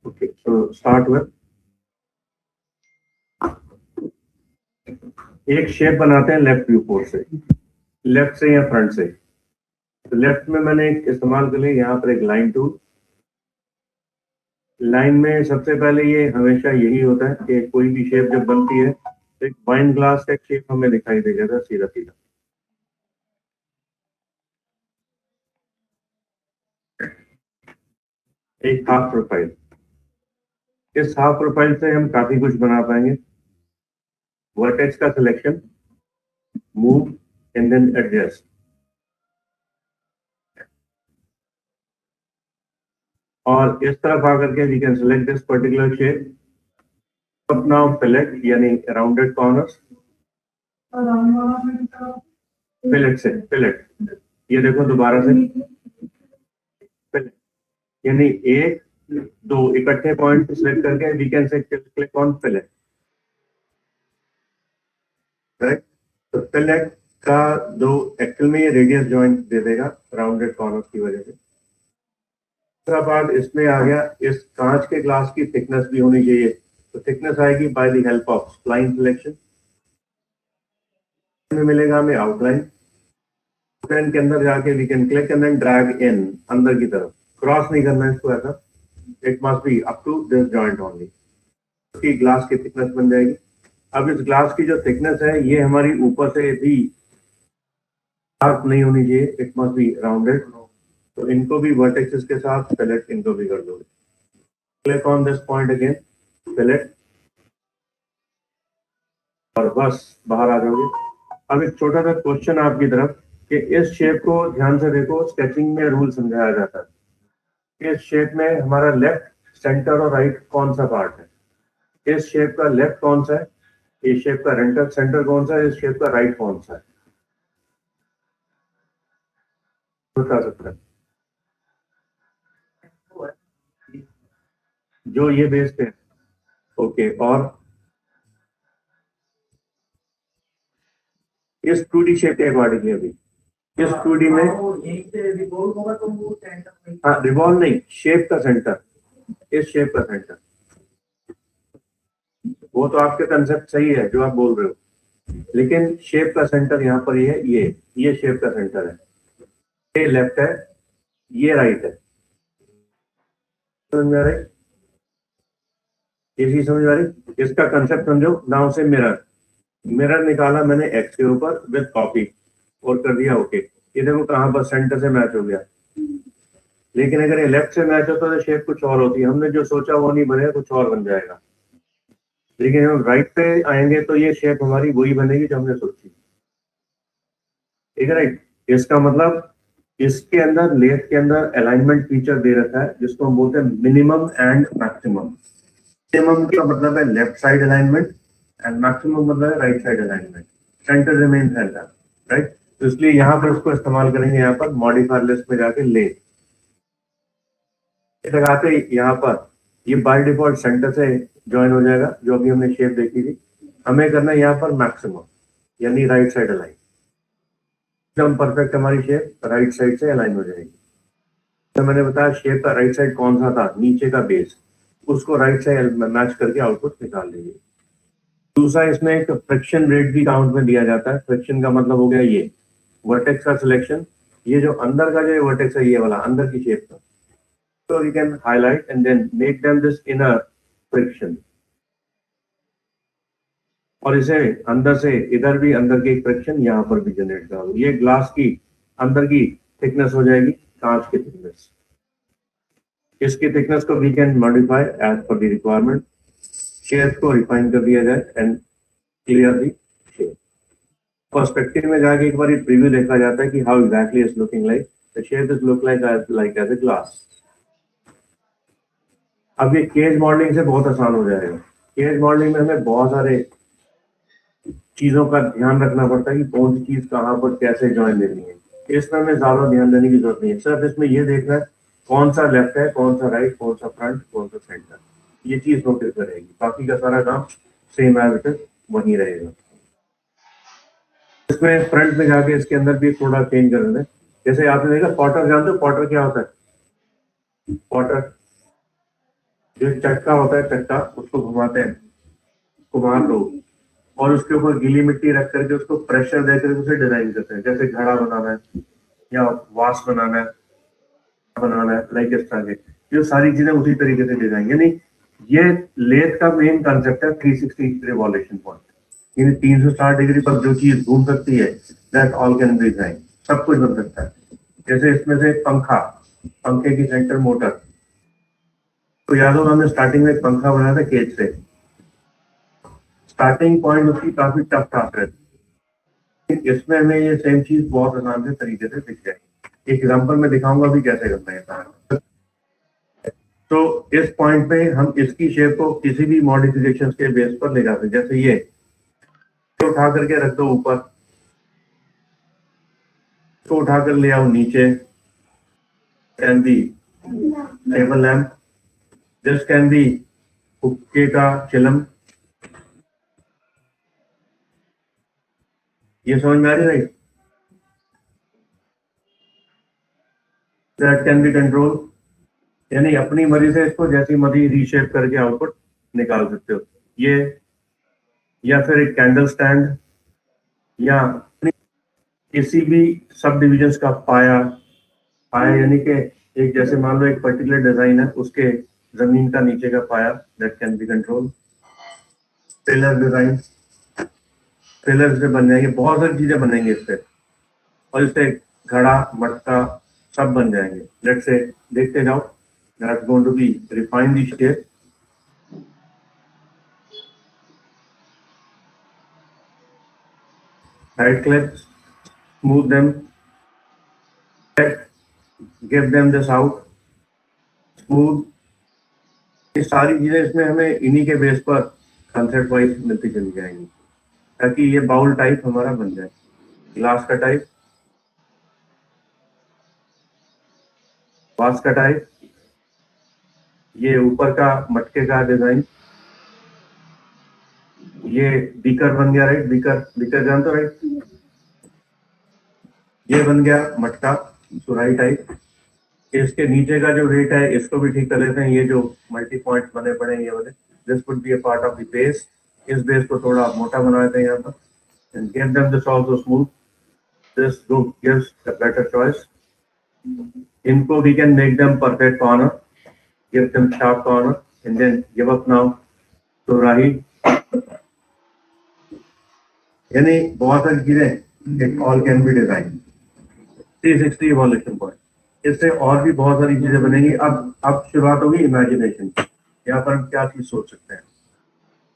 Okay, so start with एक shape बनाते हैं लेफ्ट व्यू पोर्ट से, लेफ्ट से या फ्रंट से। तो लेफ्ट में मैंने एक इस्तेमाल कर लिया यहाँ पर एक लाइन टूल। लाइन में सबसे पहले ये हमेशा यही होता है कि कोई भी शेप जब बनती है तो एक वाइन ग्लास का शेप हमें दिखाई दे जाता है सीधा सीधा। एक हाफ प्रोफाइल, इस हाफ प्रोफाइल से हम काफी कुछ बना पाएंगे। वर्टेक्स का selection, move and then adjust. और इस तरफ आकर के we can select this particular shape. अब नाउ फिलेट यानी राउंडेड कॉर्नर्स। फिलेट से फिलेट, ये देखो दोबारा से फिलेट यानी एक दो इकट्ठे पॉइंट सिलेक्ट करके we can say click on fillet. Right, तो फिलेट का दो एक्चुअल में ये रेडियस जॉइंट दे देगा राउंडेड कॉर्नर्स की वजह से। दूसरा पार्ट इसमें आ गया, इस कांच के ग्लास की थिकनेस भी होनी चाहिए। तो थिकनेस आएगी by the help of spline selection. में मिलेगा हमें आउटलाइन। आउटलाइन के अंदर जाके we can click and then drag in अंदर की तरफ। क्रॉस नहीं करना है इसको ऐसा, it must be up to this joint only. उसकी ग्लास की थिकनेस बन जाएगी। अब इस ग्लास की जो थिकनेस है ये हमारी ऊपर से भी शार्प नहीं होनी चाहिए, इट मस्ट बी राउंडेड। तो इनको भी वर्टेक्सेस के साथ फिलेट इनको भी कर दोगे। Click on this point again, fillet, और बस बाहर आ जाओगे। अब एक छोटा सा क्वेश्चन आपकी तरफ कि इस शेप को ध्यान से देखो, स्केचिंग में रूल समझाया जाता है। इस शेप में हमारा लेफ्ट, सेंटर और राइट कौन सा पार्ट है? इस शेप का लेफ्ट कौन सा है, इस शेप का सेंटर कौन सा है, इस शेप का राइट कौन सा है? बता सकता है जो ये बेस पे है। ओके, और इस 2D शेप के अकॉर्डिंगली अभी इस 2D में हाँ, रिवॉल्व नहीं, शेप का सेंटर, इस शेप का सेंटर। वो तो आपके कंसेप्ट सही है जो आप बोल रहे हो, लेकिन शेप का सेंटर यहाँ पर ये है, ये शेप का सेंटर है। ये लेफ्ट है, ये राइट है। समझ में आ रही? ये चीज समझ में आ रही? इसका कंसेप्ट समझो। नाउ से मिरर निकाला मैंने एक्स के ऊपर विद कॉपी और कर दिया ओके। ये देखो कहां पर सेंटर से मैच हो गया। लेकिन अगर ये लेफ्ट से मैच होता तो शेप कुछ और होती, हमने जो सोचा वो नहीं बनेगा, कुछ और बन जाएगा। लेकिन हम राइट पे आएंगे तो ये शेप हमारी वही बनेगी जो हमने सोची। ठीक है, राइट? इसका मतलब इसके अंदर, लेथ के अंदर अलाइनमेंट फीचर दे रखा है जिसको हम बोलते हैं मिनिमम एंड मैक्सिमम। मिनिमम का मतलब है left side alignment and maximum मतलब है right side alignment. Centre remain centre, right? तो इसलिए यहाँ पर इसको इस्तेमाल करेंगे, यहाँ पर मॉडिफायर लिस्ट में जाके लेथ लगाते यहाँ पर ये बाय डिफॉल्ट सेंटर से ज्वाइन हो जाएगा, जो अभी हमने शेप देखी थी। हमें करना है यहाँ पर मैक्सिमम यानी राइट साइड अलाइन। एकदम परफेक्ट हमारी शेप राइट साइड से अलाइन हो जाएगी। तो मैंने बताया शेप का राइट साइड कौन सा था, नीचे का बेस, उसको राइट साइड मैच करके आउटपुट निकाल लीजिए। दूसरा, इसमें एक फ्रिक्शन रेट भी काउंट में दिया जाता है। फ्रिक्शन का मतलब हो गया ये वर्टेक्स का सिलेक्शन, ये जो अंदर का जो वर्टेक्स है ये वाला अंदर की शेप का। So you can highlight and then make them this inner friction, और इसे अंदर से इधर भी अंदर की फ्रिक्शन यहाँ पर भी जनरेट करो। ये ग्लास की अंदर की थिकनेस हो जाएगी कांच की थिकनेस। इसकी थिकनेस को we can modify as per the requirement. Shape को रिफाइन कर दिया जाए and clear the shape. Perspective में जाके एक बार प्रीव्यू देखा जाता है कि how exactly is looking like the shape is look like as a glass. अब ये केज मॉडलिंग से बहुत आसान हो जाएगा। केज मॉडलिंग में हमें बहुत सारे चीजों का ध्यान रखना पड़ता है कि कौन सी चीज कहाँ पर कैसे ज्वाइन देनी है। इसमें हमें ज्यादा ध्यान देने की जरूरत नहीं है, सिर्फ इसमें ये देखना है कौन सा लेफ्ट है, कौन सा राइट, कौन सा फ्रंट, कौन सा सेंटर, ये चीज नोटिस करेगी। बाकी का सारा काम सेम एज इट इज वही रहेगा। इसमें फ्रंट में जाके इसके अंदर भी थोड़ा चेंज कर दें। जैसे आपने देखा पॉटर, जानते हो पॉटर क्या होता है? पॉटर जो चक्का होता है, चक्का उसको घुमाते हैं, कुम्हार लोग, और उसके ऊपर गीली मिट्टी रख करके उसको प्रेशर देकर उसे डिजाइन करते हैं, जैसे घड़ा बनाना है या वास बनाना है लाइक इस तरह के, ये सारी चीजें उसी तरीके से डिजाइन। यानी ये लेथ का मेन कंसेप्ट है 360 रिवॉल्यूशन पॉइंट, यानी 360 डिग्री पर जो चीज घूम सकती है, that all can be design, सब कुछ बन सकता है। जैसे इसमें से पंखा, पंखे की सेंटर मोटर, तो याद होगा हमने स्टार्टिंग में एक पंखा बनाया था केज से, स्टार्टिंग पॉइंट उसकी काफी टफ टास्क रहती है। इसमें हमें ये सेम चीज बहुत आसान से तरीके से दिख जाएगी। एक एग्जांपल में दिखाऊंगा भी कैसे करना है सारा। तो इस पॉइंट पे हम इसकी शेप को किसी भी मॉडिफिकेशन के बेस पर ले जाते हैं। जैसे ये उठा करके रख दो ऊपर, तो उठा कर ले आओ नीचे, can be table lamp, this can be हुक्के का चिलम। ये समझ में आ रही है? दैट कैन बी कंट्रोल, यानी अपनी मर्जी से इसको जैसी मर्जी रीशेप करके आउटपुट निकाल सकते हो। ये या फिर एक कैंडल स्टैंड, या किसी भी सब डिविजन्स का पाया, पाया यानी कि एक जैसे मान लो एक पर्टिकुलर डिजाइन है, उसके जमीन का नीचे का पाया, that can be control. Pillar design, pillar से बन जाएंगे, बहुत सारी चीजें बनेंगे इससे, और इससे घड़ा मटका सब बन जाएंगे। लेट्स से देखते जाओ, that's going to be refine the shape, right click, smooth them, give them this out, smooth। ये सारी चीजें इसमें हमें इन्हीं के बेस पर कंसेप्ट वाइज मिलती चली जाएंगी, ताकि ये बाउल टाइप हमारा बन जाए, ग्लास का टाइप, वास का टाइप, ये ऊपर का मटके का डिजाइन, ये बीकर बन गया, राइट? बीकर, बीकर जानते हो राइट? ये बन गया मटका सुराही टाइप। इसके नीचे का जो रेट है इसको भी ठीक कर लेते हैं, ये जो मल्टी पॉइंट बने पड़े हैं ये वाले, this would be a part of the base. इस बेस को थोड़ा मोटा बना देते हैं यहाँ पर, and give them this also smooth, this gives a better choice. इनको we can make them perfect corner, give them sharp corner, and then give up now सुराही। यानी बहुत सारी चीजें, it all can be design 360 evolution point. इससे और भी बहुत सारी चीजें बनेंगी। अब शुरुआत होगी इमेजिनेशन की, यहाँ पर हम क्या चीज सोच सकते हैं।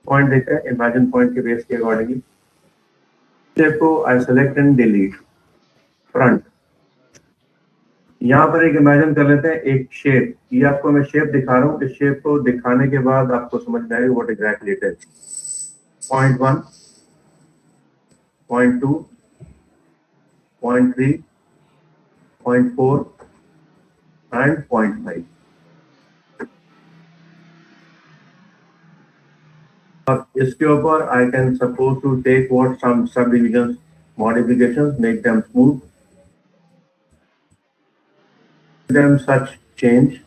पॉइंट देखते हैं इमेजिन पॉइंट के बेस के अकॉर्डिंगली। शेप को I select and delete front. यहाँ पर एक इमेजिन कर लेते हैं एक शेप, ये आपको मैं शेप दिखा रहा हूँ, इस शेप को दिखाने के बाद आपको समझ में आएगा what exactly it is. Point 1, point 2, point 3, point 4 and 0.5। अब इसके ऊपर I can suppose to take what some subdivisions modifications, make them smooth, them such change।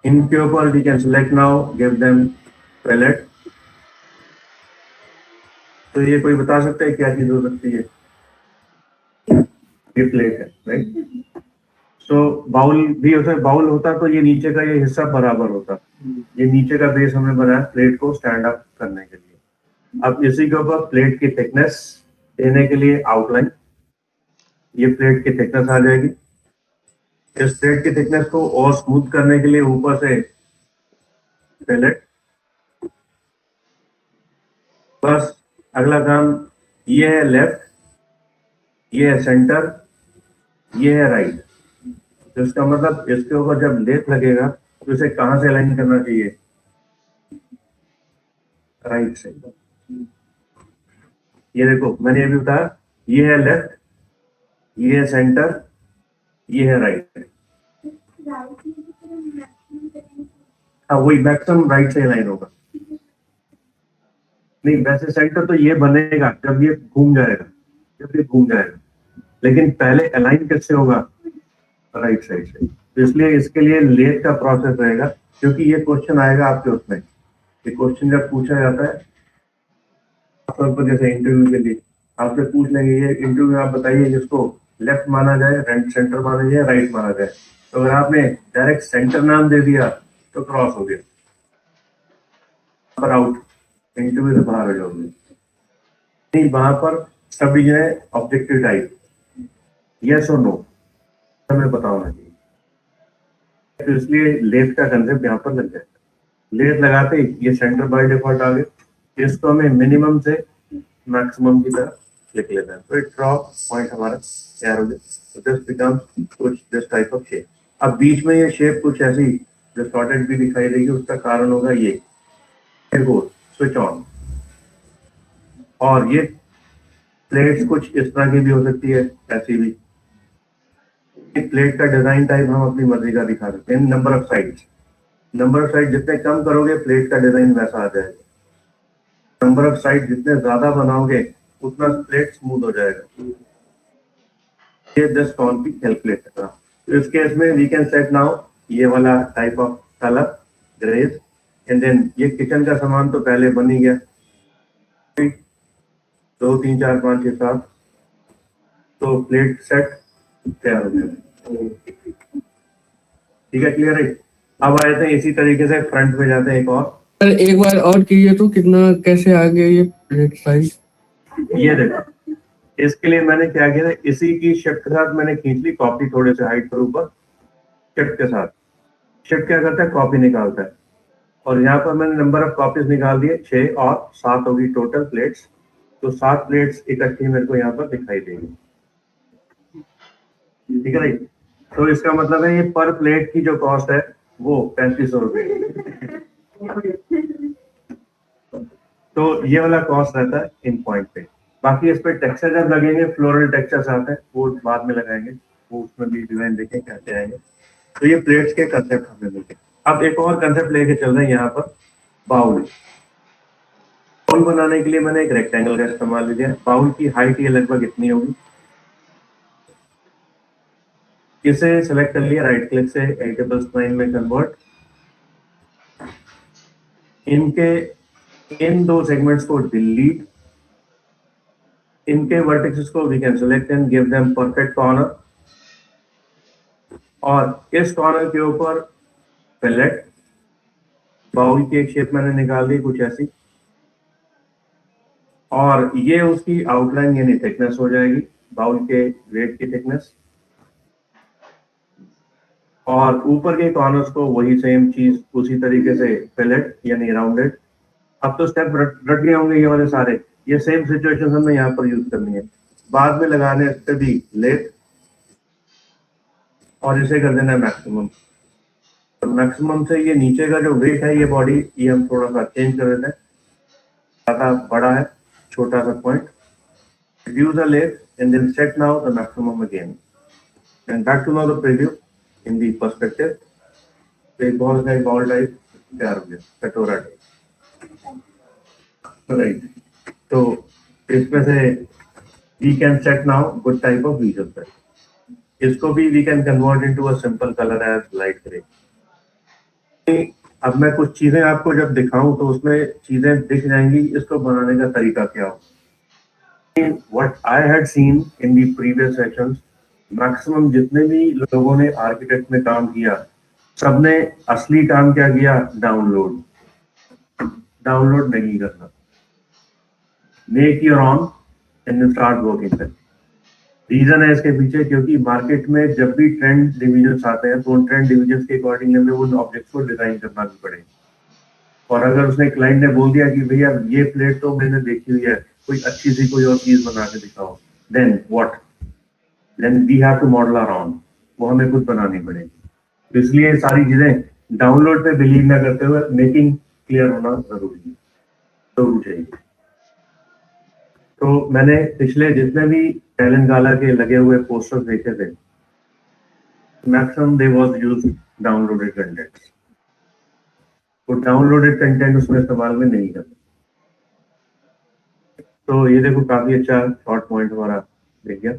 इनके ऊपर we can select now, give them palette। तो ये कोई बता सकता है क्या चीज हो सकती है? ये प्लेट है, राइट? तो बाउल भी होता है, बाउल होता तो ये नीचे का ये हिस्सा बराबर होता, ये नीचे का बेस हमने बनाया प्लेट को स्टैंड अप करने के लिए। अब इसी के ऊपर प्लेट की थिकनेस देने के लिए आउटलाइन, ये प्लेट की थिकनेस आ जाएगी। इस प्लेट की थिकनेस को और स्मूथ करने के लिए ऊपर से पैलेट। बस अगला काम, ये है लेफ्ट, ये है सेंटर, ये है राइट। तो इसका मतलब इसके ऊपर जब लेथ लगेगा तो इसे कहां से अलाइन करना चाहिए? राइट से। ये देखो मैंने ये भी बताया, ये है लेफ्ट, ये है सेंटर, ये है राइट। हाँ वही मैक्सिमम राइट से अलाइन होगा। नहीं वैसे सेंटर तो ये बनेगा जब ये घूम जाएगा, जब भी घूम जाएगा, लेकिन पहले अलाइन किससे होगा, राइट साइड से। तो इसलिए इसके लिए लेट का प्रोसेस रहेगा, क्योंकि ये क्वेश्चन आएगा आपके उसमें। ये क्वेश्चन जब पूछा जाता है तौर पर, जैसे इंटरव्यू के लिए आपसे पूछ लेंगे, ये इंटरव्यू में आप बताइए जिसको लेफ्ट माना जाए, राइट सेंटर माना जाए, राइट माना जाए। तो अगर आपने डायरेक्ट सेंटर नाम दे दिया तो क्रॉस हो गया, पर आउट, इंटरव्यू से बाहर हो जाओगे। नहीं, वहां पर सब है ऑब्जेक्टिव टाइप, यस और नो हमें पता होना चाहिए। तो इसलिए लेट का कंसेप्ट यहाँ पर लग जाएगा। लेट लगाते ही ये सेंटर बाय डिफॉल्ट आ गए। इसको हमें मिनिमम से मैक्सिमम की तरह लिख लेते हैं। तो एक ड्रॉप पॉइंट हमारा तैयार हो गया। तो दिस बिकम्स कुछ दिस टाइप ऑफ शेप। अब बीच में ये शेप कुछ ऐसी जो शॉर्टेड भी दिखाई देगी, उसका कारण होगा ये स्विच ऑन। और ये प्लेट्स कुछ इस तरह की भी हो सकती है, ऐसी भी। प्लेट का डिजाइन टाइप हम अपनी मर्जी का दिखा सकते हैं। Number of sides, number of side जितने कम करोगे प्लेट का डिजाइन वैसा आ जाएगा। नंबर ऑफ साइड जितने ज्यादा बनाओगे उतना प्लेट स्मूथ हो जाएगा। ये जस्ट कौन की कैलकुलेट कर। तो इस केस में वी कैन सेट नाउ ये वाला type of colour greys, and then ये किचन का सामान तो पहले बन ही गया, 2 3 4 5 6 7, तो प्लेट सेट तैयार हो गया। ठीक है, क्लियर है। अब आए थे इसी तरीके से फ्रंट पे जाते हैं एक और। एक बार और कीजिए तो कितना कैसे आ गया ये प्लेट साइज। ये देखो, इसके लिए मैंने क्या किया था, इसी की शिफ्ट के साथ मैंने खींच ली कॉपी, थोड़े से हाइट पर ऊपर शिफ्ट के साथ। शिफ्ट क्या करता है, कॉपी निकालता है। और यहाँ पर मैंने नंबर ऑफ कॉपीज निकाल दिए 6 और 7 होगी टोटल प्लेट्स। तो 7 प्लेट्स इकट्ठी मेरे को यहाँ पर दिखाई देगी। ठीक है भाई। तो इसका मतलब है ये पर प्लेट की जो कॉस्ट है वो 3500 रुपए। तो ये वाला कॉस्ट रहता है इन पॉइंट पे। बाकी इस पे टेक्सचर जब लगेंगे, फ्लोरल टेक्सचर्स आते हैं, वो बाद में लगाएंगे, वो उसमें भी डिजाइन देखें कैसे आएंगे। तो ये प्लेट्स के कंसेप्ट हमें मिलते हैं। अब एक और कंसेप्ट लेके चल रहे हैं यहाँ पर, बाउल। बाउल बनाने के लिए मैंने एक रेक्टेंगल का इस्तेमाल किया। बाउल की हाइट ये लगभग इतनी होगी। इसे सेलेक्ट कर लिया राइट क्लिक से, एडिटेबल स्प्लाइन में कन्वर्ट। इनके इन 2 सेगमेंट्स को डिलीट। इनके वर्टिसेस को we can select and give them perfect corner. और इस कॉर्नर के ऊपर फिलेट। बाउल की एक शेप मैंने निकाल दी कुछ ऐसी, और ये उसकी आउटलाइन यानी थिकनेस हो जाएगी, बाउल के वेट की थिकनेस। और ऊपर के कॉर्नर्स को वही सेम चीज उसी तरीके से फिलेट यानी राउंडेड। अब तो स्टेप रट गए होंगे ये वाले सारे। ये सेम सिचुएशन हमें यहाँ पर यूज करनी है। बाद में लगाने पे भी लेट, और इसे कर देना है मैक्सिमम। तो मैक्सिमम से ये नीचे का जो वेट है, ये बॉडी, ये हम थोड़ा सा चेंज कर देते हैं। ज्यादा बड़ा है, छोटा सा point, reduce the left and then set now the maximum again, and back to now the preview in the perspective। तो एक बॉल का बॉल टाइप तैयार हो गया, कटोरा टाइप, राइट। तो इसमें से we can set now good type of visual effect। इसको भी we can convert into a simple color as light gray। अब मैं कुछ चीजें आपको जब दिखाऊं तो उसमें चीजें दिख जाएंगी, इसको बनाने का तरीका क्या हो। What I had seen in the previous sessions, maximum जितने भी लोगों ने आर्किटेक्ट में काम किया, सबने असली काम क्या किया, डाउनलोड नहीं करना। Make your own and start working. Reason है इसके पीछे, क्योंकि मार्केट में जब भी ट्रेंड डिवीजन आते हैं तो उन ट्रेंड डिवीजन के अकॉर्डिंग हमें उन ऑब्जेक्ट्स को डिजाइन करना भी पड़ेगा। और अगर उसने क्लाइंट ने बोल दिया कि भैया ये प्लेट तो मैंने देखी हुई है, कोई अच्छी सी कोई और चीज बना के दिखाओ, then what, then we have to model our own, वो हमें खुद बनानी पड़ेगी। इसलिए सारी चीजें डाउनलोड पे बिलीव ना करते हुए मेकिंग क्लियर होना जरूर चाहिए। तो मैंने पिछले जितने भी टैलेंट गाला के लगे हुए पोस्टर्स देखे थे, maximum they was use downloaded content. तो डाउनलोडेड कंटेंट उसमें इस्तेमाल में नहीं करते। तो ये देखो काफी अच्छा शॉर्ट पॉइंट हमारा दिख गया।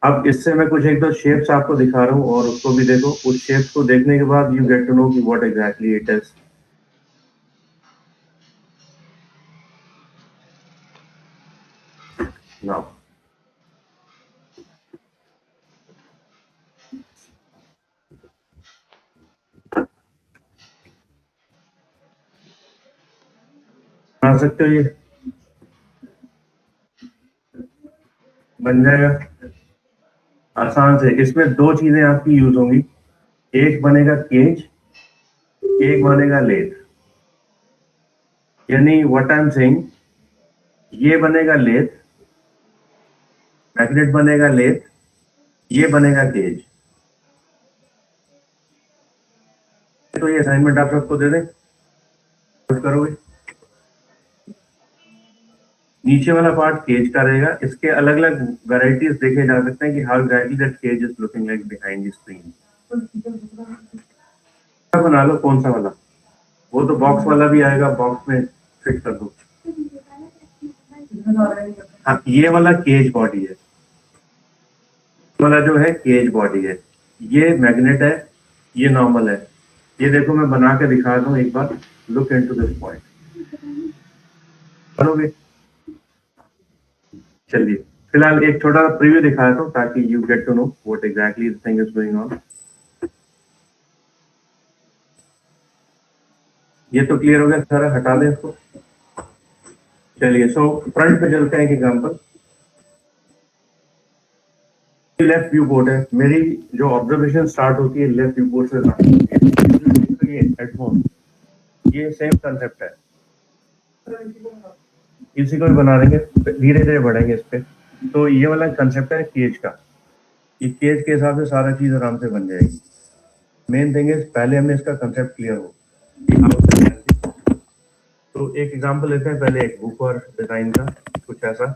अब इससे मैं कुछ एक दो शेप्स आपको दिखा रहा हूँ और उसको भी देखो। उस शेप्स को देखने के बाद यू गेट टू नो कि what exactly it is. Now बना सकते हो, ये बन जाएगा आसान से। इसमें दो चीजें आपकी यूज होंगी, एक बनेगा केज, एक बनेगा लेथ। यानी व्हाट आई एम सेइंग, ये बनेगा लेथ, मैग्नेट बनेगा लेथ, ये बनेगा केज। तो ये असाइनमेंट आप सबको दे दें, कुछ करोगे। नीचे वाला पार्ट केज का रहेगा। इसके अलग अलग वेराइटीज देखे जा सकते हैं कि how exactly that cage is looking like behind the screen. बना लो कौन सा वाला, वो तो बॉक्स वाला भी आएगा, बॉक्स में फिट कर दो। हाँ, ये वाला केज बॉडी है, वाला जो है केज बॉडी है। ये मैग्नेट है, ये नॉर्मल है। ये देखो मैं बना के दिखा दूं एक बार, लुक इनटू दिस पॉइंट। करोगे? चलिए फिलहाल एक छोटा प्रीव्यू दिखाया था ताकि you get to know what exactly the thing is going on. ये तो क्लियर हो गया सारा, हटा दें इसको। चलिए सो फ्रंट पे चलते हैं एक एग्जांपल। लेफ्ट व्यू पोर्ट है, मेरी जो ऑब्जर्वेशन स्टार्ट होती है लेफ्ट व्यू पोर्ट से स्टार्ट होती है। तो ये हेडफोन, ये सेम कंसेप्ट है, इसी को भी बना देंगे, धीरे धीरे बढ़ेंगे इस पे। तो ये वाला कंसेप्ट है केज का, ये केज के हिसाब से सारा चीज आराम से बन जाएगी। मेन थिंग इज पहले हमने इसका कंसेप्ट क्लियर हो। तो एक एग्जांपल लेते हैं पहले, एक वूफर डिजाइन का कुछ ऐसा।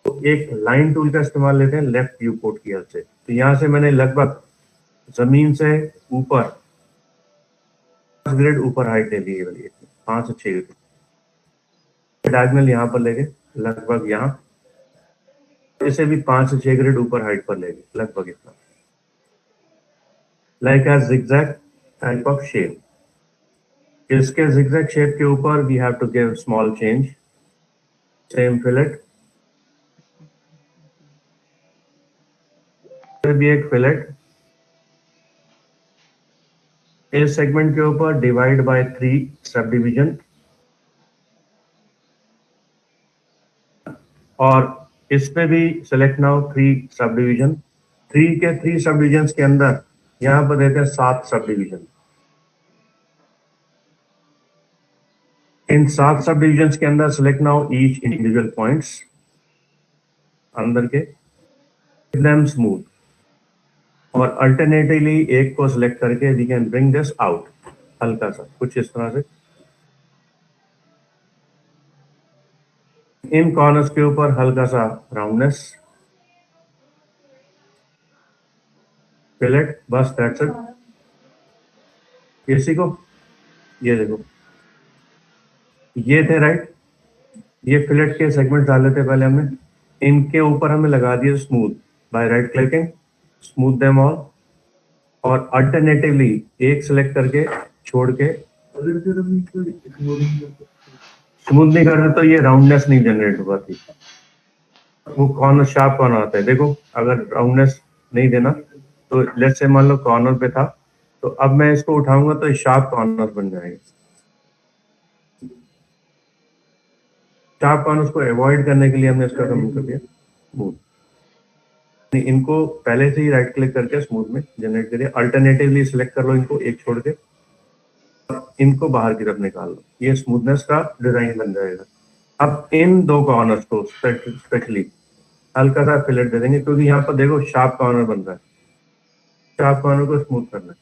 तो एक लाइन टूल का इस्तेमाल लेते हैं लेफ्ट व्यू पोर्ट की हेल्प से। तो यहाँ से मैंने लगभग जमीन से ऊपर 5 ग्रेड ऊपर हाइट ले ली है, 5 से 6 ग्रेड। डायगोनल यहाँ पर लेके लगभग यहाँ, इसे भी 5 से 6 ग्रेड ऊपर हाइट पर लेंगे, लगभग इतना। Like a zigzag type of shape. इसके zigzag शेप के ऊपर we have to give small change, same fillet, फिर भी एक फिलेट। इस सेगमेंट के ऊपर डिवाइड बाय 3 सब डिवीजन, और इस पे भी select now 3 sub division. 3 sub division के अंदर यहाँ पर देते हैं 7 सब डिवीजन। इन 7 सब डिवीजन के अंदर select now each individual points अंदर के, एकदम स्मूथ, और अल्टरनेटिवली एक को सिलेक्ट करके we can bring this out, हल्का सा कुछ इस तरह से। इन कॉर्नर्स के ऊपर हल्का सा राउंडनेस, फिलेट, बस दैट्स इट। इसी को ये देखो, ये थे राइट, ये फिलेट के सेगमेंट डाले थे पहले हमने। इनके ऊपर हमें लगा दिया smooth by right clicking, smooth them all, और अल्टरनेटिवली एक सिलेक्ट करके छोड़ के स्मूथ नहीं करते तो ये राउंडनेस नहीं जनरेट हुआ थी, वो कॉर्नर शार्प कॉर्नर आता है। देखो अगर राउंडनेस नहीं देना तो लेट्स से मान लो कॉर्नर पे था, तो अब मैं इसको उठाऊंगा तो शार्प कॉर्नर बन जाएगा। शार्प कॉर्नर्स को अवॉइड करने के लिए हमने इसका कम कर दिया स्मूथ। इनको पहले से ही राइट क्लिक करके स्मूथ में जनरेट करिए, अल्टरनेटिवली सिलेक्ट कर लो इनको एक छोड़ के, इनको बाहर की तरफ निकाल लो, ये स्मूथनेस का डिजाइन बन जाएगा। अब इन 2 कॉर्नर्स को स्पेशली हल्का सा फिलेट दे देंगे, क्योंकि यहाँ पर देखो शार्प कॉर्नर बन रहा है, शार्प कॉर्नर को स्मूथ करना है।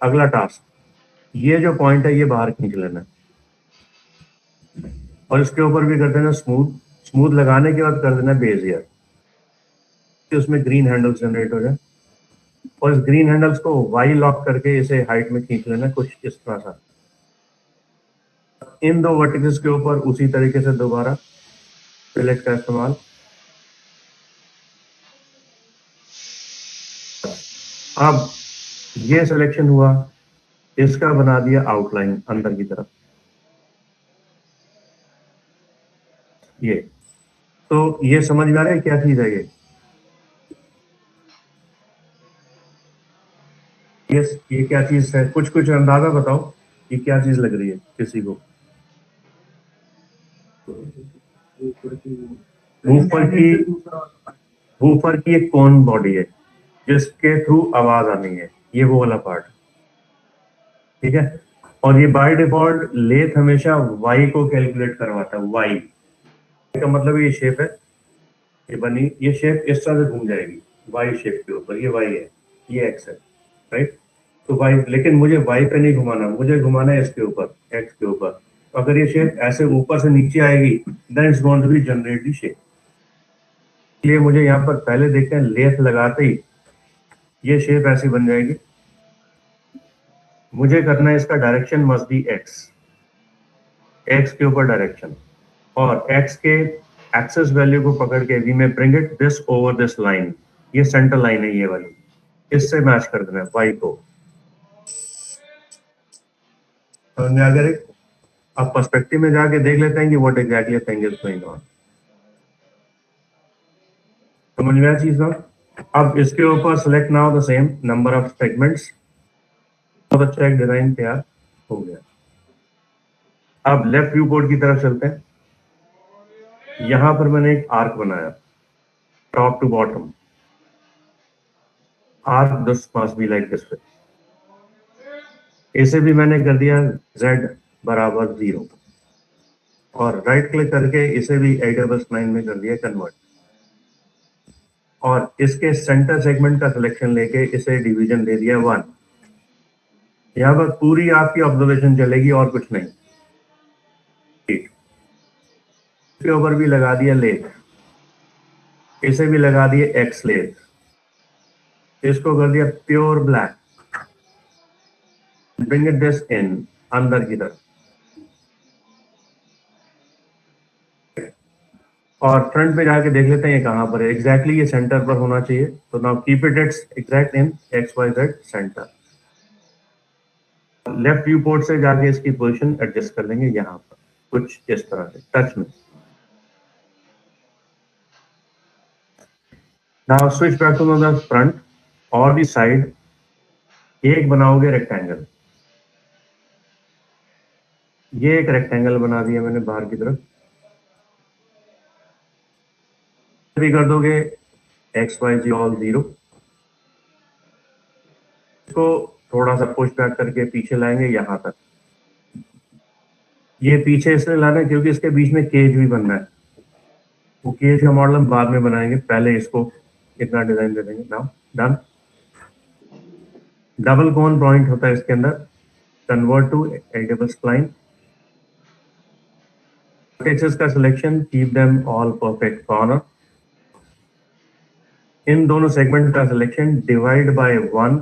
अगला टास्क, ये जो पॉइंट है ये बाहर खींच लेना है, और इसके ऊपर भी कर देना स्मूथ। स्मूथ लगाने के बाद कर देना बेजियर, कि उसमें ग्रीन हैंडल्स जनरेट हो जाए, और इस ग्रीन हैंडल्स को वाई लॉक करके इसे हाइट में खींच लेना कुछ इस तरह सा। इन दो वर्टिसेस के ऊपर उसी तरीके से दोबारा सिलेक्ट का इस्तेमाल। अब ये सिलेक्शन हुआ, इसका बना दिया आउटलाइन अंदर की तरफ, ये तो ये समझ में आ रहा है क्या चीज है ये क्या चीज है? कुछ कुछ अंदाजा बताओ, ये क्या चीज लग रही है किसी को? ऊपर की एक कौन बॉडी है जिसके थ्रू आवाज आनी है, ये वो वाला पार्ट, ठीक है। और ये बाय डिफॉल्ट लेथ हमेशा वाई को कैलकुलेट करवाता है। वाई का मतलब ये शेप है, ये बनी, ये शेप इस तरह से घूम जाएगी वाई शेप के ऊपर, ये वाई है, ये एक्स है, राइट। तो वाई, लेकिन मुझे वाई पे नहीं घुमाना, मुझे घुमाना है इसके ऊपर, एक्स के ऊपर। तो अगर ये शेप ऐसे ऊपर से नीचे आएगी, then it's going to be generate the shape. इसलिए मुझे यहाँ पर पहले देखते हैं, लेथ लगाते ही ये शेप ऐसी बन जाएगी। मुझे करना है इसका direction must be x, x के ऊपर डायरेक्शन, और एक्स के एक्सेस वैल्यू को पकड़ के वी में bring it this over this line, ये सेंटर लाइन है ये वाली, इससे मैच कर देना है वाई को। अगर अब पर्सपेक्टिव में जाके देख लेते हैं कि what exactly thing is going on. समझ में आया चीज ना? अब इसके ऊपर select now the same number of segments, बहुत अच्छा एक डिजाइन तैयार हो गया। अब लेफ्ट व्यू बोर्ड की तरफ चलते हैं। यहां पर मैंने एक आर्क बनाया top to bottom, arc this must be like this way. इसे भी मैंने कर दिया z बराबर 0, और राइट क्लिक करके इसे भी AWS9 में कर दिया कन्वर्ट, और इसके सेंटर सेगमेंट का सिलेक्शन लेके इसे डिवीजन दे दिया 1। यहां पर पूरी आपकी ऑब्जर्वेशन चलेगी और कुछ नहीं। ठीक, इसके ऊपर भी लगा दिया लेथ, इसे भी लगा दिए एक्स लेथ, इसको कर दिया pure black, bring it this in अंदर की तरफ, और फ्रंट पे जाके देख लेते हैं ये कहां पर है एग्जैक्टली। ये सेंटर पर होना चाहिए, तो now keep it its exact in XYZ centre. Left viewport से जाके इसकी पोजीशन एडजस्ट कर लेंगे यहां पर, कुछ इस तरह से टच में। Now switch back to the front और दी साइड, एक बनाओगे रेक्टेंगल, ये एक रेक्टेंगल बना दिया मैंने बाहर की तरफ, भी कर दोगे XYZ ऑल 0, इसको थोड़ा सा पुश बैक करके पीछे लाएंगे यहां तक। ये पीछे इसलिए लाना है क्योंकि इसके बीच में केज भी बनना है, वो केज का मॉडल हम बाद में बनाएंगे, पहले इसको इतना डिजाइन दे देंगे। Now done. Double con point होता है इसके अंदर, convert to editable spline, vertices का selection, keep them all perfect corner, इन दोनों सेगमेंट का selection, divide by 1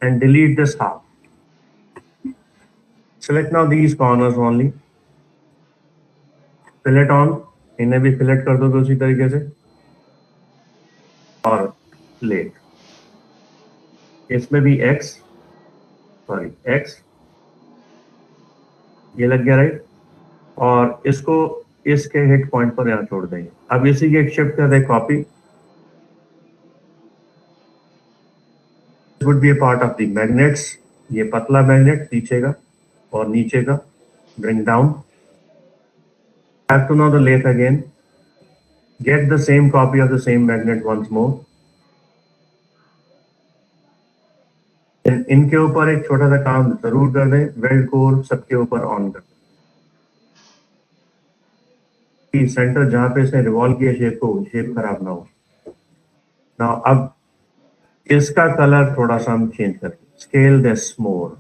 and delete this half. Select now these corners only, fillet on, इन्हें भी फिलेट कर दोगे उसी तरीके से, और लेट, इसमें भी x, ये लग गया राइट, और इसको इसके हिट पॉइंट पर यहां छोड़ देंगे। अब इसी की एक शिफ्ट कर दे copy, would be a part of the magnets, ये पतला मैग्नेट पीछे का और नीचे का, bring down, have to now the lathe again, get the same copy of the same magnet once more, इनके ऊपर एक छोटा सा काम जरूर कर दें, वेल्ड कोर सबके ऊपर ऑन कर दें, सेंटर जहां पे इसने रिवॉल्व किया शेप को, शेप खराब ना हो। ना अब इसका कलर थोड़ा सा हम चेंज करें, scale this more,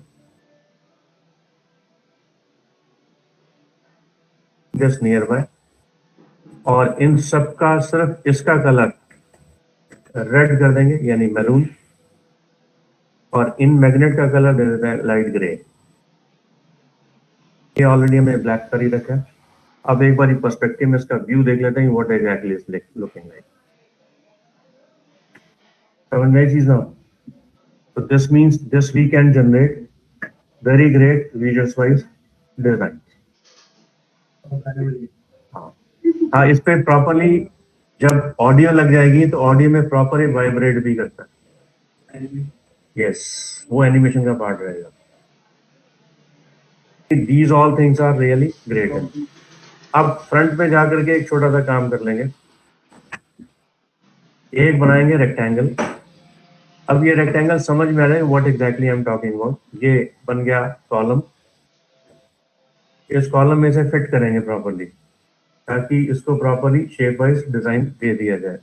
just near by, और इन सब का सिर्फ इसका कलर रेड कर देंगे यानी मैरून, और इन मैग्नेट का कलर दे देते हैं लाइट ग्रे। ये ऑलरेडी हमें ब्लैक कर ही रखा है। अब एक बार पर्सपेक्टिव में इसका व्यू देख लेते हैं, what exactly is looking like. समझ में आई चीज ना? So this means this we can generate very great visuals wise design. हाँ, इस पे प्रॉपरली जब ऑडियो लग जाएगी तो ऑडियो में प्रॉपरली वाइब्रेट भी करता है। यस, वो एनिमेशन का पार्ट रहेगा। These all things are really great. अब फ्रंट में जाकर के एक छोटा सा काम कर लेंगे, एक बनाएंगे रेक्टेंगल। अब ये रेक्टेंगल समझ में आ रहा है what exactly I am talking about. ये बन गया कॉलम, इस कॉलम में से फिट करेंगे प्रॉपरली ताकि इसको प्रॉपरली शेप वाइज डिजाइन दे दिया जाए।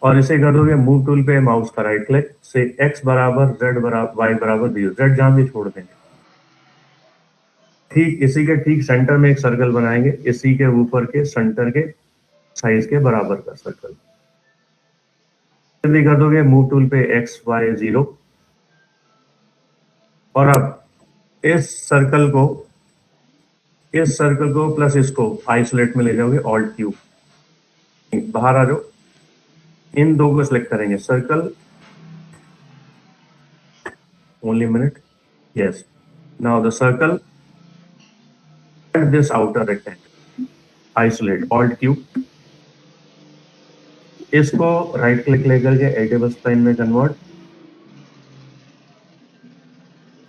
और इसे कर दोगे मूव टूल पे माउस का राइट क्लिक से x बराबर z बराबर y बराबर 0, z जहां भी छोड़ देंगे। ठीक इसी के ठीक सेंटर में एक सर्कल बनाएंगे, इसी के ऊपर के सेंटर के साइज के बराबर का सर्कल भी कर दोगे मूव टूल पे x y 0। और अब इस सर्कल को प्लस इसको आइसोलेट में ले जाओगे, ऑल्ट क्यू, बाहर आ जाओ। इन दो को सिलेक्ट करेंगे, circle, only minute, yes, now the circle and this outer rectangle, isolate, alt Q. इसको राइट क्लिक लेकर के एडिटिव स्प्लाइन में कन्वर्ट,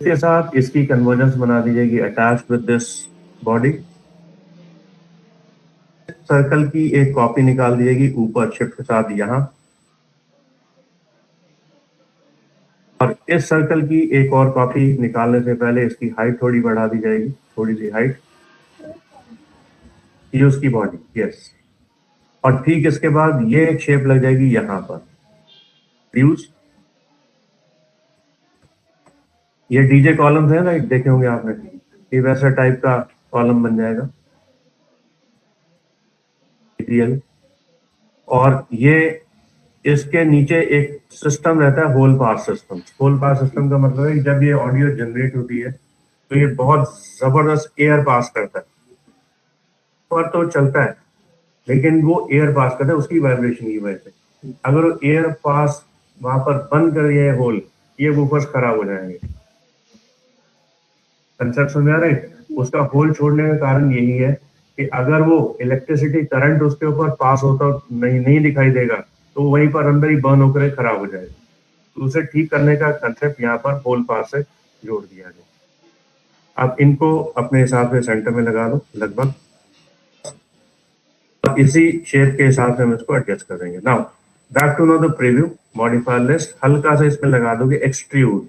इसके साथ इसकी कन्वर्जेंस बना दीजिएगी attach with this body. Circle की एक कॉपी निकाल दीजिएगी ऊपर शिफ्ट के साथ यहां, और इस सर्कल की एक और कॉपी निकालने से पहले इसकी हाइट थोड़ी बढ़ा दी जाएगी, थोड़ी सी हाइट, ये उसकी बॉडी, यस। और ठीक इसके बाद ये एक शेप लग जाएगी यहां पर, व्यूज। ये डीजे कॉलम्स है ना, देखे होंगे आपने, ये वैसा टाइप का कॉलम बन जाएगा, और ये इसके नीचे एक सिस्टम रहता है, होल पास सिस्टम। होल पास सिस्टम का मतलब है कि जब ये ऑडियो जनरेट होती है तो ये बहुत जबरदस्त एयर पास करता है, पर तो चलता है लेकिन वो एयर पास करता है उसकी वाइब्रेशन की वजह से। अगर वो एयर पास वहां पर बंद कर दिया है होल, ये वूफर्स खराब हो जाएंगे। कंसेप्ट समझ आ रहा है? उसका होल छोड़ने का कारण यही है कि अगर वो इलेक्ट्रिसिटी करंट उसके ऊपर पास होता नहीं दिखाई देगा तो वहीं पर अंदर ही बर्न होकर खराब हो जाएगा। तो उसे ठीक करने का कंसेप्ट यहाँ पर होल पास से जोड़ दिया गया। अब इनको अपने हिसाब से सेंटर में लगा दो लगभग, इसी शेप के हिसाब से हम इसको एडजस्ट कर देंगे। Now back to know the preview, modifier list, हल्का सा इसमें लगा दोगे एक्सट्रूड,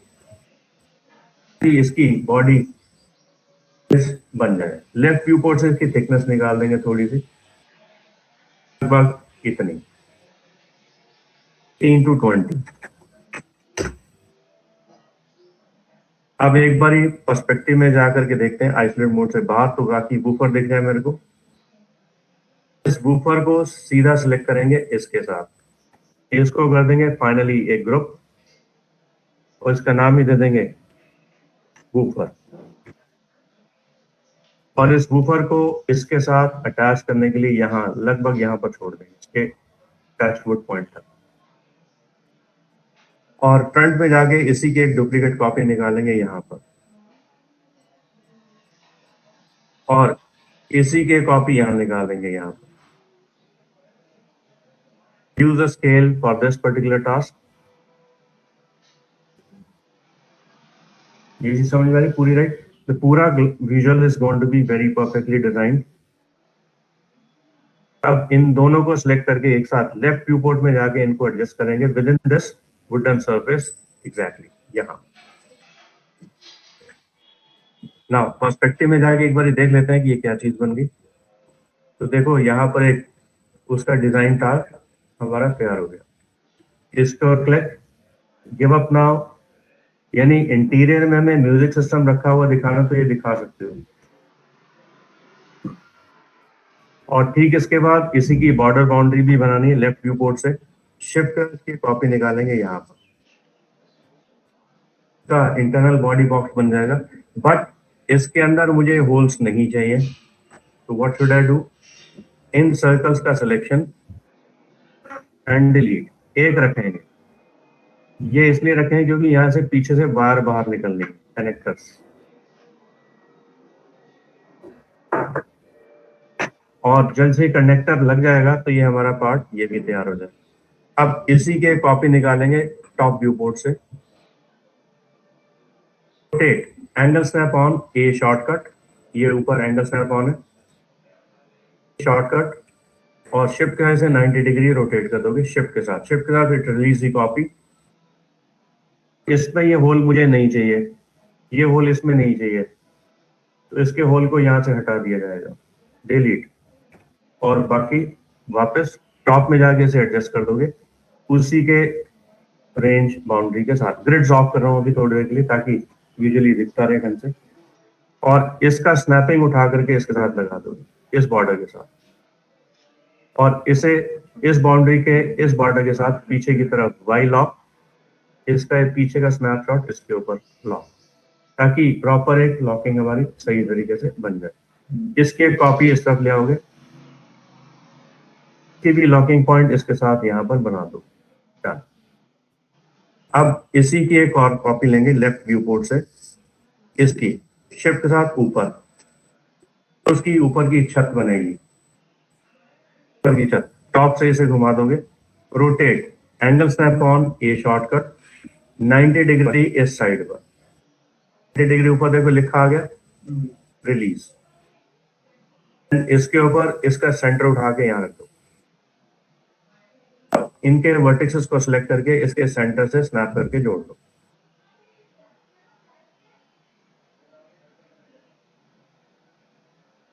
इसकी बॉडी बन जाए। लेफ्ट व्यू पोर्ट से इसकी थिकनेस निकाल देंगे थोड़ी सी, लगभग इतनी, 3:20। अब एक बार ही पर्सपेक्टिव में जाकर के देखते हैं आइसोलेट मोड से बाहर, तो बाकी बूफर दिख जाए मेरे को। इस बूफर को सीधा सिलेक्ट करेंगे इसके साथ, इसको कर देंगे फाइनली एक ग्रुप, और इसका नाम ही दे देंगे बूफर। और इस बूफर को इसके साथ अटैच करने के लिए यहां लगभग यहां पर छोड़ देंगे, इसके टचवुड पॉइंट तक। और फ्रंट में जाके इसी की एक डुप्लीकेट कॉपी निकालेंगे यहां पर, और इसी के कॉपी यहां निकालेंगे यहां पर। Use a scale for this particular task. ये चीज समझ में आ रही पूरी, राइट? द पूरा visual is going to be very perfectly designed. अब इन दोनों को सिलेक्ट करके एक साथ लेफ्ट व्यू पोर्ट में जाके इनको एडजस्ट करेंगे with in this wooden surface, exactly यहां। नाउ पर्सपेक्टिव में जाके एक बार देख लेते हैं कि ये क्या चीज बन गई। तो देखो यहाँ पर एक उसका डिजाइन टास्क हमारा तैयार हो गया। इसको क्लिक, गिव अप नाउ, यानी इंटीरियर में हमें म्यूजिक सिस्टम रखा हुआ दिखाना तो ये दिखा सकते हो। और ठीक इसके बाद इसी की बॉर्डर बाउंड्री भी बनानी है, लेफ्ट व्यू पोर्ट से शिफ्ट की कॉपी निकालेंगे यहाँ पर, का इंटरनल बॉडी बॉक्स बन जाएगा। बट इसके अंदर मुझे होल्स नहीं चाहिए, तो what should I do? In circles का सिलेक्शन एंड डिलीट। एक रखेंगे, ये इसलिए रखें क्योंकि यहां से पीछे से बार बाहर निकलने कनेक्टर्स, और जल्द से कनेक्टर लग जाएगा तो ये हमारा पार्ट ये भी तैयार हो जाए। अब इसी के कॉपी निकालेंगे टॉप व्यू पोर्ट से। Rotate angle snap on, A shortcut, ये ऊपर एंगल स्नैप ऑन है, शॉर्टकट, और शिफ्ट कहें से 90 डिग्री रोटेट कर दोगे शिफ्ट के साथ। शिफ्ट के साथ इट रिलीज दी कॉपी। इसमें ये होल मुझे नहीं चाहिए, ये होल इसमें नहीं चाहिए, तो इसके होल को यहां से हटा दिया जाएगा, डिलीट, और बाकी वापस टॉप में जाके इसे एडजस्ट कर दोगे उसी के रेंज बाउंड्री के साथ। ग्रिड्स ऑफ कर रहा हूं अभी थोड़ी देर के लिए ताकि विजुअली दिखता रहे ढंग से, और इसका स्नैपिंग उठा करके इसके साथ लगा दोगे इस बॉर्डर के साथ, और इसे इस बाउंड्री के इस बॉर्डर के साथ पीछे की तरफ वाई लॉक, इसका पीछे का स्नैपशॉट इसके ऊपर लॉक, ताकि प्रॉपर एक लॉकिंग हमारी सही तरीके से बन जाए। इसके कॉपी इस तरफ ले आओगे, की भी लॉकिंग पॉइंट इसके साथ यहां पर बना दो। डन। अब इसी की एक और कॉपी लेंगे लेफ्ट व्यू पोर्ट से, इसकी शिफ्ट के साथ ऊपर, तो उसकी ऊपर की छत बनेगी, ऊपर की छत टॉप से इसे घुमा दोगे, rotate angle snap on, A shortcut, 90 degree इस साइड पर, 90 डिग्री ऊपर देखो लिखा आ गया, रिलीज। इसके ऊपर इसका सेंटर उठा के यहां रख दो, इनके वर्टिसेस को सिलेक्ट करके इसके सेंटर से स्नैप करके जोड़ दो।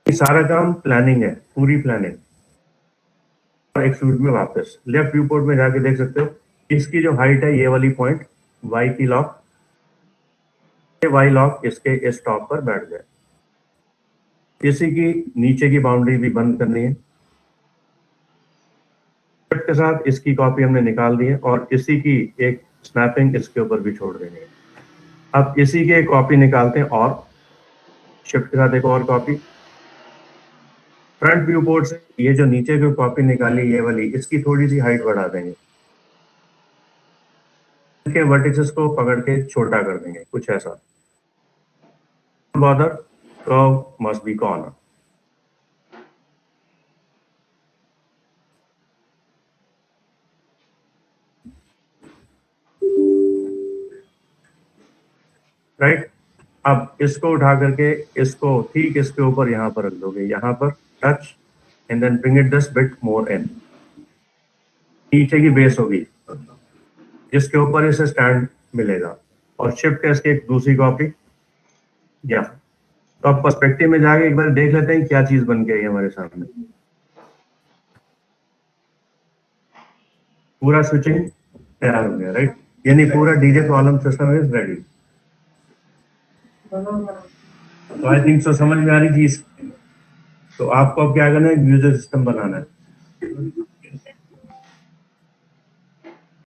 सारा काम प्लानिंग है, पूरी प्लानिंग। और एक्सट्रूड में वापस लेफ्ट व्यू पोर्ट में जाके देख सकते हो इसकी जो हाइट है ये वाली पॉइंट, वाई की लॉक, ये वाई लॉक इसके इस टॉप पर बैठ जाए। इसी की नीचे की बाउंड्री भी बंद करनी है, के साथ इसकी कॉपी हमने निकाल दी है, और इसी की एक स्नैपिंग इसके ऊपर भी छोड़ देनी है। अब इसी की एक कॉपी निकालते हैं, और शिफ्ट के साथ एक और कॉपी फ्रंट व्यू पोर्ट से, ये जो नीचे की कॉपी निकाली ये वाली, इसकी थोड़ी सी हाइट बढ़ा देंगे, इसके वर्टिसेस को पकड़ के छोटा कर देंगे, कुछ ऐसा। Border curve must be corner. Right, अब इसको उठा करके इसको ठीक इसके ऊपर यहां पर रख दोगे, यहां पर touch, and then bring it this bit more in. नीचे की बेस होगी जिसके ऊपर इसे स्टैंड मिलेगा, और शिफ्ट इसकी एक दूसरी कॉपी या। तो अब पर्सपेक्टिव में जाके एक बार देख लेते हैं क्या चीज बन गई हमारे सामने। पूरा स्विचिंग तैयार हो गया, राइट, यानी पूरा DJ column system is ready. तो आई थिंक सो समझ में आ रही चीज। तो आपको अब क्या करना है, यूजर सिस्टम बनाना है।